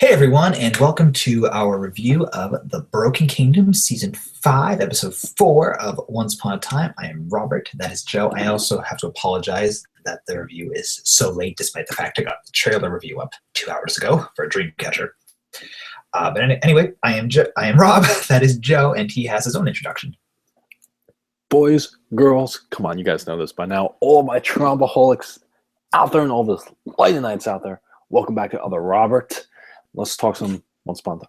Hey everyone, and welcome to our review of The Broken Kingdom, Season 5, Episode 4 of Once Upon a Time. I am Robert, that is Joe. I also have to apologize that the review is so late, despite the fact I got the trailer review up 2 hours ago for Dreamcatcher. Anyway, I am Rob, that is Joe, and he has his own introduction. Boys, girls, come on, you guys know this by now. All my Trombaholics out there and all those Lighting Nights out there, welcome back to Otherobert. Let's talk some Once Upon a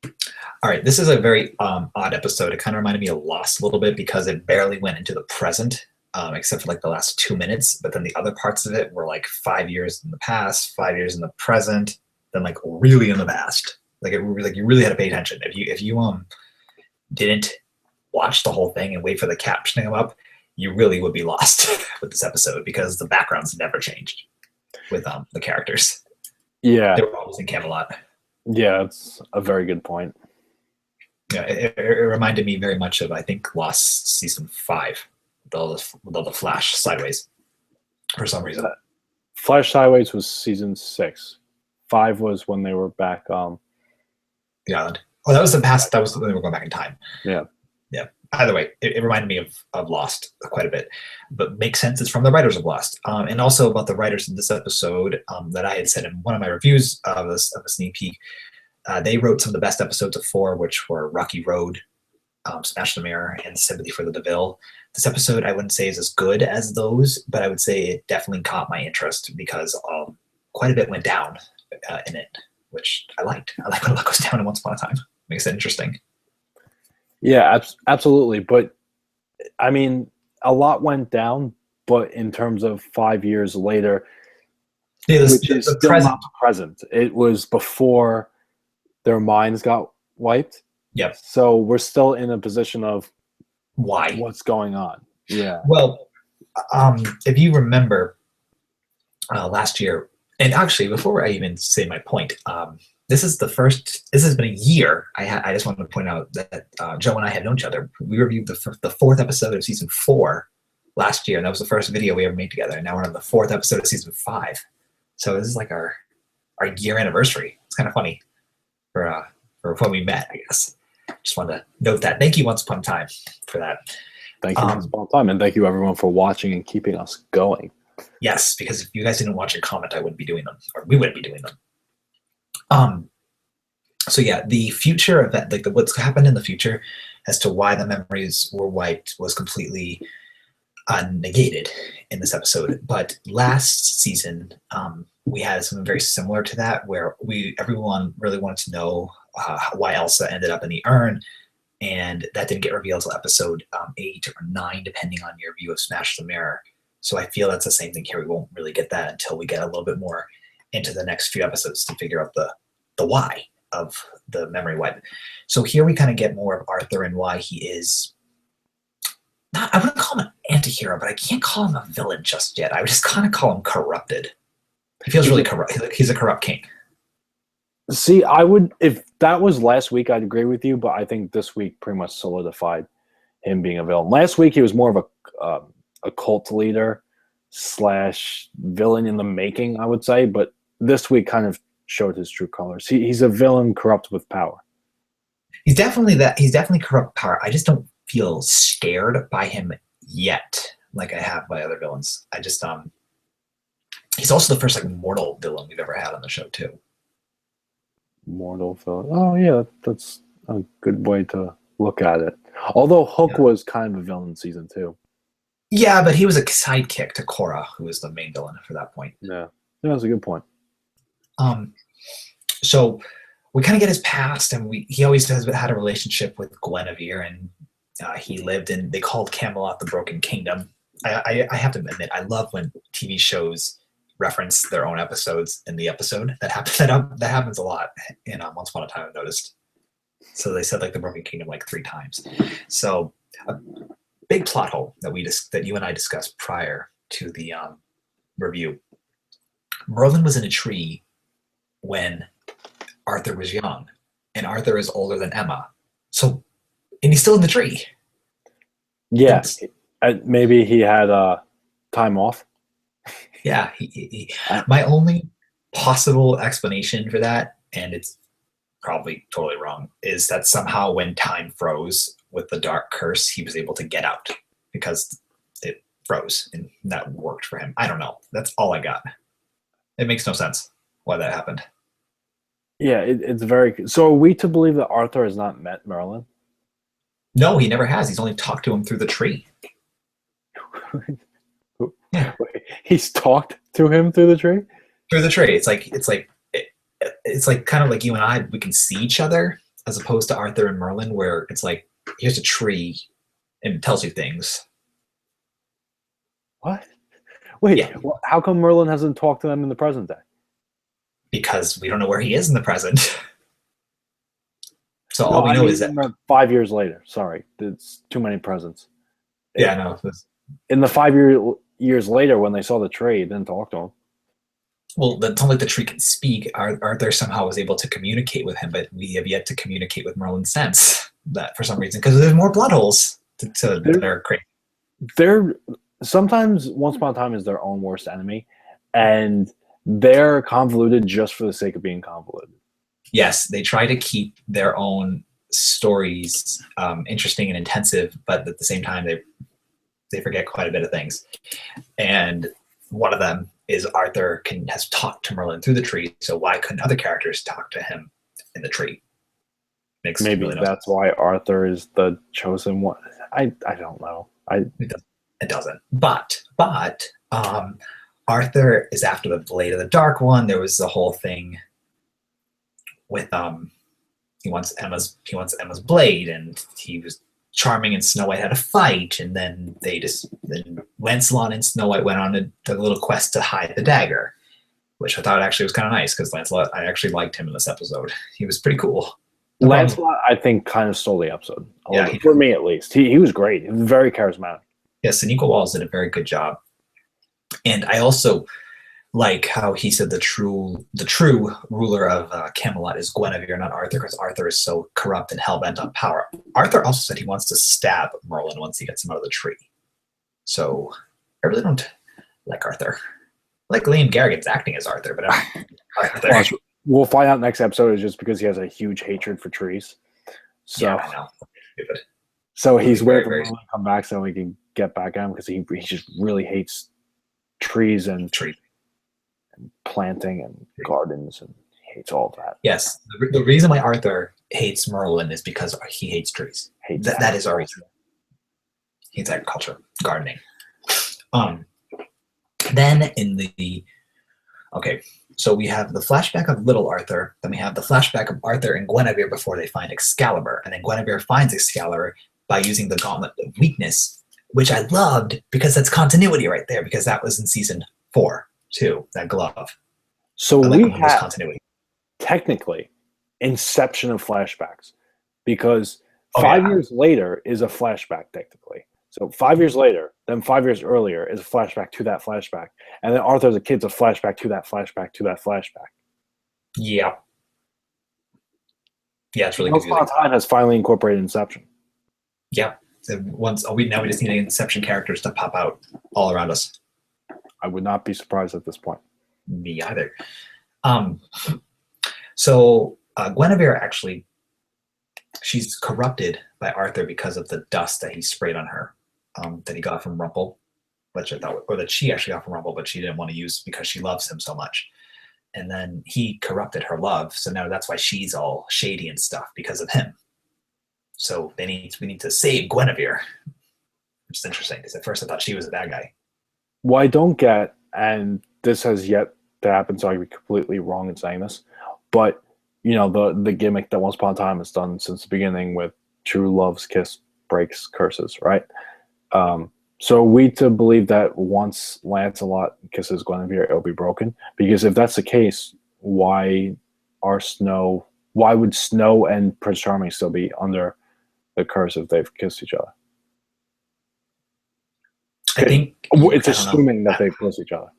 Time. All right, this is a very odd episode. It kind of reminded me of Lost a little bit because it barely went into the present, except for like the last 2 minutes. But then the other parts of it were like 5 years in the past, 5 years in the present, then like really in the past. Like you really had to pay attention. If you didn't watch the whole thing and wait for the captioning to come up, you really would be lost with this episode because the backgrounds never changed with the characters. Yeah. They were always in Camelot. Yeah, it's a very good point. Yeah, it reminded me very much of, I think, Lost Season 5, with all the Flash sideways, for some reason. Flash Sideways was Season 6. 5 was when they were back the island. Oh, that was the past. That was when they were going back in time. Yeah. Yeah. Either way, it reminded me of Lost quite a bit, but makes sense. It's from the writers of Lost, and also about the writers of this episode that I had said in one of my reviews of a sneak peek. They wrote some of the best episodes of 4, which were Rocky Road, Smash the Mirror, and Sympathy for the Deville. This episode I wouldn't say is as good as those, but I would say it definitely caught my interest because quite a bit went down in it, which I liked. I like when a lot goes down in Once Upon a Time. Makes it interesting. Yeah, absolutely. But, I mean, a lot went down, but in terms of 5 years later, which is still not the present. It was before their minds got wiped. Yep. So we're still in a position of why? What's going on? Yeah. Well, if you remember last year, and actually before I even say my point, this has been a year. I just wanted to point out that Joe and I had known each other. We reviewed the 4th episode of Season 4 last year, and that was the first video we ever made together. And now we're on the 4th episode of Season 5. So this is like our year anniversary. It's kind of funny for when we met, I guess. Just wanted to note that. Thank you, Once Upon a Time, for that. Thank you, Once Upon a Time, and thank you, everyone, for watching and keeping us going. Yes, because if you guys didn't watch and comment, I wouldn't be doing them, or we wouldn't be doing them. So yeah, the future event, like what's happened in the future as to why the memories were wiped was completely negated in this episode. But last season, we had something very similar to that, where everyone really wanted to know why Elsa ended up in the urn, and that didn't get revealed until episode 8 or 9, depending on your view of Smash the Mirror. So I feel that's the same thing here. We won't really get that until we get a little bit more into the next few episodes to figure out the why of the memory wipe. So here we kind of get more of Arthur and why he is I wouldn't call him an anti-hero, but I can't call him a villain just yet. I would just kind of call him corrupted. He feels really corrupt. He's a corrupt king. See, if that was last week, I'd agree with you, but I think this week pretty much solidified him being a villain. Last week, he was more of a cult leader / villain in the making, I would say, but this week kind of showed his true colors. He's a villain corrupt with power. He's definitely that. He's definitely corrupt with power. I just don't feel scared by him yet, like I have by other villains. I just he's also the first mortal villain we've ever had on the show too. Mortal villain. Oh yeah, that's a good way to look at it. Although Hook was kind of a villain in Season 2. Yeah, but he was a sidekick to Korra, who was the main villain for that point. Yeah, that's a good point. So we kind of get his past, and he always has had a relationship with Guinevere, and he lived in, they called Camelot the Broken Kingdom. I have to admit, I love when TV shows reference their own episodes in the episode. That happens a lot in Once Upon a Time, I've noticed. So they said the Broken Kingdom 3 times. So a big plot hole that you and I discussed prior to the review. Merlin was in a tree when Arthur was young, and Arthur is older than Emma. So, and he's still in the tree. Yes, maybe he had time off. Yeah, my only possible explanation for that and it's probably totally wrong, is that somehow when time froze with the dark curse, he was able to get out because it froze and that worked for him. I don't know. That's all I got. It makes no sense why that happened. Yeah, it's very. So are we to believe that Arthur has not met Merlin? No, he never has. He's only talked to him through the tree. Yeah. He's talked to him through the tree? Through the tree. It's like kind of like you and I, we can see each other as opposed to Arthur and Merlin, where it's like, here's a tree and it tells you things. What? Wait, Yeah. how come Merlin hasn't talked to them in the present day? Because we don't know where he is in the present. So No, all we know is that 5 years later. Sorry, it's too many presents. yeah, no. In the years later, when they saw the tree, they didn't talk to him. Well, it's not like the tree can speak. Arthur somehow was able to communicate with him, but we have yet to communicate with Merlin since that for some reason, because there's more blood holes that are crazy. They're sometimes Once Upon a Time is their own worst enemy, and they're convoluted just for the sake of being convoluted. Yes, they try to keep their own stories interesting and intensive, but at the same time, they forget quite a bit of things. And one of them is Arthur has talked to Merlin through the tree, so why couldn't other characters talk to him in the tree? Maybe really that's why Arthur is the chosen one. I don't know. It doesn't. But Arthur is after the Blade of the Dark One. There was the whole thing with he wants Emma's blade, and he was charming, and Snow White had a fight, and then then Lancelot and Snow White went on a little quest to hide the dagger, which I thought actually was kind of nice because Lancelot, I actually liked him in this episode. He was pretty cool. Lancelot, I think, kind of stole the episode. For me at least. He was great. He was very charismatic. Yes, and Nico Walls did a very good job. And I also like how he said the true ruler of Camelot is Guinevere, not Arthur, because Arthur is so corrupt and hell-bent on power. Arthur also said he wants to stab Merlin once he gets him out of the tree. So I really don't like Arthur. I like Liam Garrigan's acting as Arthur, but I don't like Arthur. We'll find out next episode is just because he has a huge hatred for trees. So, yeah, I know. Stupid. So he's waiting for Merlin to come back so he can get back at him because he just really hates trees and planting and gardens, and he hates all of that. Yes, the reason why Arthur hates Merlin is because he hates trees. That is our reason. He hates agriculture, gardening. Then in the so we have the flashback of Little Arthur, then we have the flashback of Arthur and Guinevere before they find Excalibur, and then Guinevere finds Excalibur by using the Gauntlet of Weakness, which I loved because that's continuity right there, because that was in season 4 too, that glove. So we have continuity. Technically inception of flashbacks, because 5 years later is a flashback technically. So 5 years later, then 5 years earlier is a flashback to that flashback. And then Arthur as a kid's a flashback to that flashback to that flashback. Yeah. Yeah, it's really Once Upon a Time has finally incorporated Inception. Yeah. So now we just need Inception characters to pop out all around us. I would not be surprised at this point. Me either. So Guinevere actually, she's corrupted by Arthur because of the dust that he sprayed on her, that he got from Rumple, which I thought, or that she actually got from Rumple, but she didn't want to use because she loves him so much. And then he corrupted her love, so now that's why she's all shady and stuff because of him. So we need to save Guinevere, which is interesting because at first I thought she was a bad guy. Well, I don't get, and this has yet to happen, so I could be completely wrong in saying this, but you know, the gimmick that Once Upon a Time has done since the beginning with true love's kiss breaks curses, right? So are we to believe that once Lancelot kisses Guinevere, it'll be broken? Because if that's the case, why would Snow and Prince Charming still be under the curse if they've kissed each other? I think it's assuming that they've kissed each other.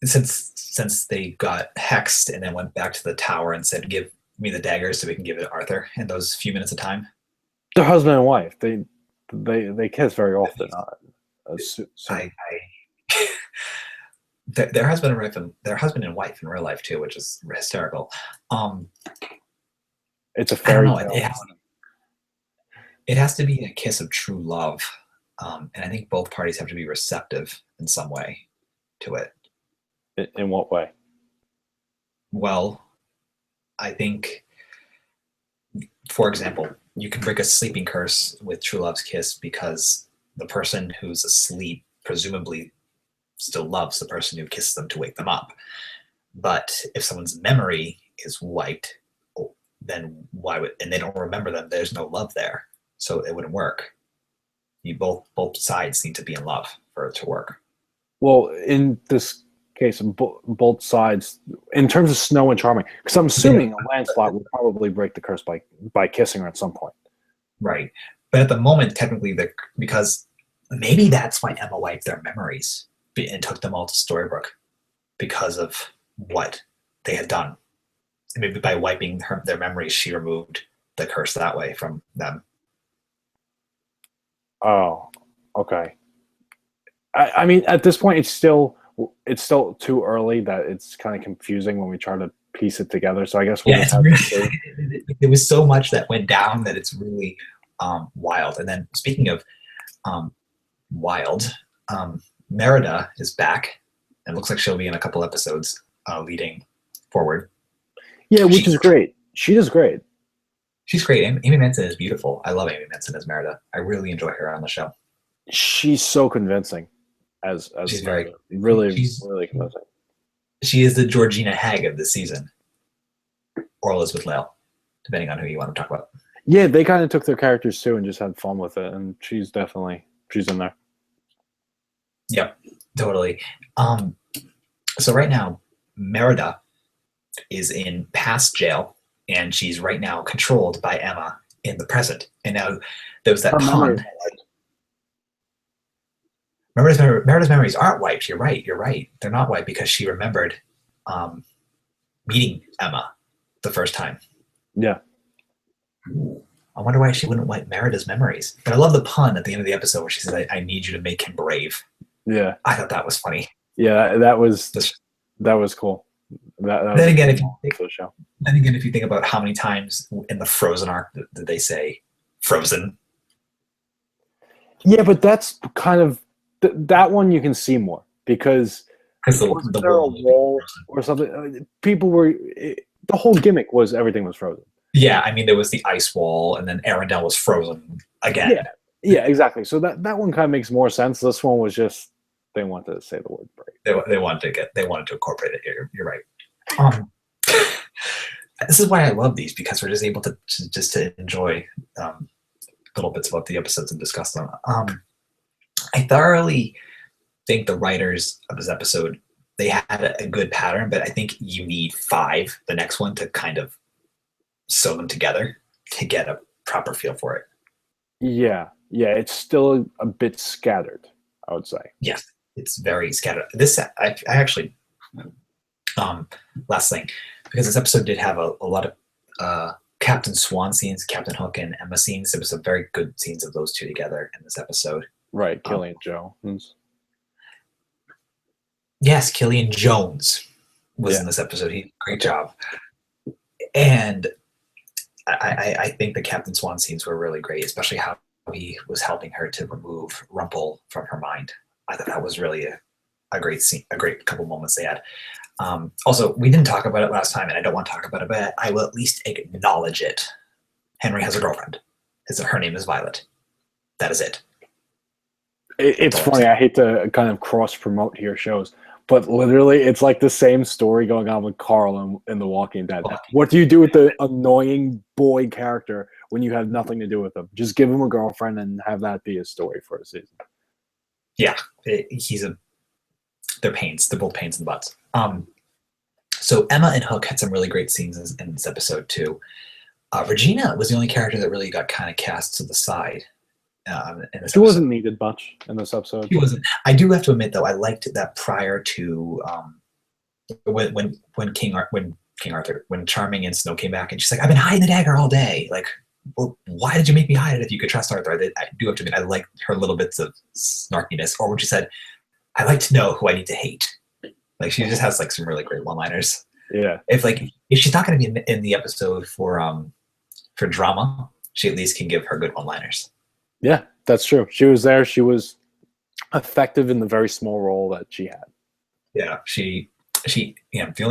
Since they got hexed and then went back to the tower and said, "Give me the daggers so we can give it to Arthur," in those few minutes of time. They're husband and wife. They kiss very often. their husband and wife, their husband and wife in real life too, which is hysterical. It's a I don't fairy know. tale. It has to be a kiss of true love, and I think both parties have to be receptive in some way to it. In what way? Well, I think, for example, you can break a sleeping curse with true love's kiss because the person who's asleep presumably still loves the person who kisses them to wake them up. But if someone's memory is wiped, then why would, and they don't remember them, there's no love there. So it wouldn't work. You both sides need to be in love for it to work. Well, in this case, both sides, in terms of Snow and Charming, because I'm assuming a Lancelot would probably break the curse by kissing her at some point. Right. But at the moment, technically, because maybe that's why Emma wiped their memories and took them all to Storybrooke because of what they had done. And maybe by wiping their memories, she removed the curse that way from them. Oh, okay. I mean, at this point, it's still too early that it's kind of confusing when we try to piece it together. So I guess we'll just have to see. There was so much that went down that it's really wild. And then speaking of wild, Merida is back. It looks like she'll be in a couple episodes leading forward. Yeah, which is great. She does great. She's great. Amy Manson is beautiful. I love Amy Manson as Merida. I really enjoy her on the show. She's so convincing as she's Merida. Really convincing. She is the Georgina Hag of the season, or Elizabeth Lail, depending on who you want to talk about. Yeah, they kind of took their characters too and just had fun with it, and she's in there. Yep, totally. So right now, Merida is in past jail, and she's right now controlled by Emma in the present. And now there was that pun. Merida's memories aren't wiped. You're right. They're not wiped because she remembered meeting Emma the first time. Yeah. I wonder why she wouldn't wipe Merida's memories. But I love the pun at the end of the episode where she says, I need you to make him brave. Yeah. I thought that was funny. Yeah, that was cool. Then again, if you think about how many times in the Frozen arc did they say Frozen? Yeah, but that's kind of that one you can see more because the there a wall or something? People were the whole gimmick was everything was frozen. Yeah, I mean there was the ice wall, and then Arendelle was frozen again. Yeah, exactly. So that one kind of makes more sense. This one was just they wanted to say the word break. They wanted to incorporate it. You're right. This is why I love these because we're just able to enjoy little bits about the episodes and discuss them. I thoroughly think the writers of this episode, they had a good pattern, but I think you need 5, the next one, to kind of sew them together to get a proper feel for it. Yeah, it's still a bit scattered, I would say. Yes, it's very scattered. This, I actually, last thing, because this episode did have a lot of Captain Swan scenes, Captain Hook and Emma scenes. There was some very good scenes of those two together in this episode. Right, Killian Jones. Yes, Killian Jones was in this episode. He did a great job. And I think the Captain Swan scenes were really great, especially how he was helping her to remove Rumple from her mind. I thought that was really a great scene, a great couple moments they had. Also, we didn't talk about it last time, and I don't want to talk about it, but I will at least acknowledge it. Henry has a girlfriend. Her name is Violet. That is it. It's funny. I hate to kind of cross-promote here shows, but literally it's like the same story going on with Carl in The Walking Dead. What do you do with the annoying boy character when you have nothing to do with him? Just give him a girlfriend and have that be his story for a season. Yeah, they're pains. They're both pains in the butts. So Emma and Hook had some really great scenes in this episode too. Regina was the only character that really got kind of cast to the side. She wasn't needed much in this episode. She wasn't. I do have to admit though, I liked that prior to when Charming and Snow came back, and she's like, "I've been hiding the dagger all day." Like, well, why did you make me hide it if you could trust Arthur? I do have to admit, I liked her little bits of snarkiness. Or when she said, "I like to know who I need to hate." Like she just has like some really great one-liners. Yeah. If she's not going to be in the episode for drama, she at least can give her good one-liners. Yeah, that's true. She was there. She was effective in the very small role that she had. Yeah, she the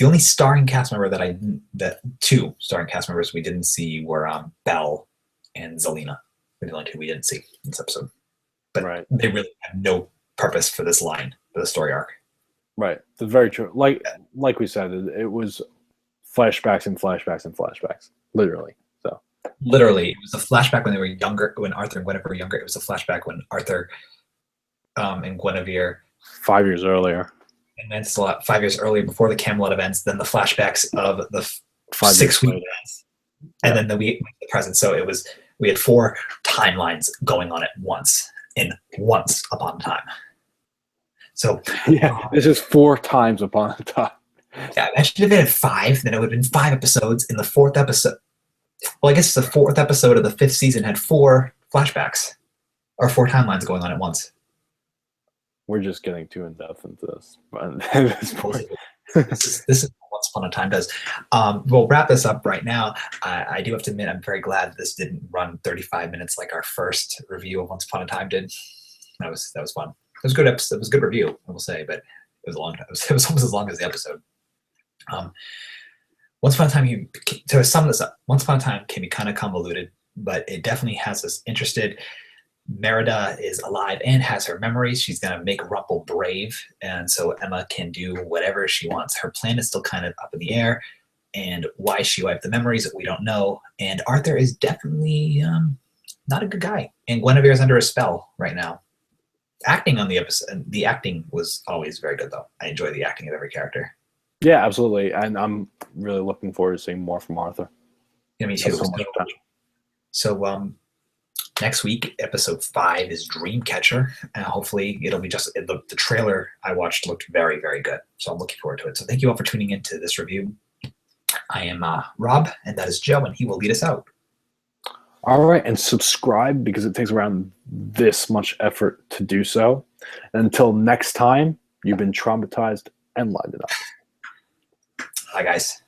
only starring cast member that two starring cast members we didn't see were Belle and Zelina. They're the only two we didn't see in this episode. But Right. they really have no purpose for this line, for the story arc. Right. That's very true. Like we said, it was flashbacks and flashbacks and flashbacks. Literally. So Literally, it was a flashback when they were younger, when Arthur and Guinevere were younger. It was a flashback when Arthur and Guinevere, 5 years earlier. and then it's a lot 5 years earlier before the Camelot events, then the flashbacks of the 5 years 6 week later. events, and then the present. So we had 4 timelines going on at once in once upon a time. So Yeah, this is 4 times upon a time. yeah, imagine if it had 5, then it would have been 5 episodes. In the 4th episode, well, I guess the 4th episode of the 5th season had 4 flashbacks or 4 timelines going on at once. We're just getting too in depth into this. But at this point, this is what Once Upon a Time does. We'll wrap this up right now. I do have to admit, I'm very glad this didn't run 35 minutes like our first review of Once Upon a Time did. That was fun. It was a good episode. It was a good review, I will say, but it was a long time. It was almost as long as the episode. Once Upon a Time, to sum this up, Once Upon a Time can be kind of convoluted, but it definitely has us interested. Merida is alive and has her memories. She's going to make Rumple brave, and so Emma can do whatever she wants. Her plan is still kind of up in the air, and why she wiped the memories, we don't know. And Arthur is definitely not a good guy, and Guinevere is under a spell right now. Acting on the episode, the acting was always very good, though. I enjoy the acting of every character. yeah, absolutely. And I'm really looking forward to seeing more from Arthur. Yeah, me too. That's so much potential. So next week, episode 5 is Dreamcatcher. Hopefully, it'll be just the trailer I watched looked very, very good. So I'm looking forward to it. So thank you all for tuning into this review. I am Rob, and that is Joe, and he will lead us out. All right, and subscribe because it takes around this much effort to do so. And until next time, you've been traumatized and lighted up. Bye, guys.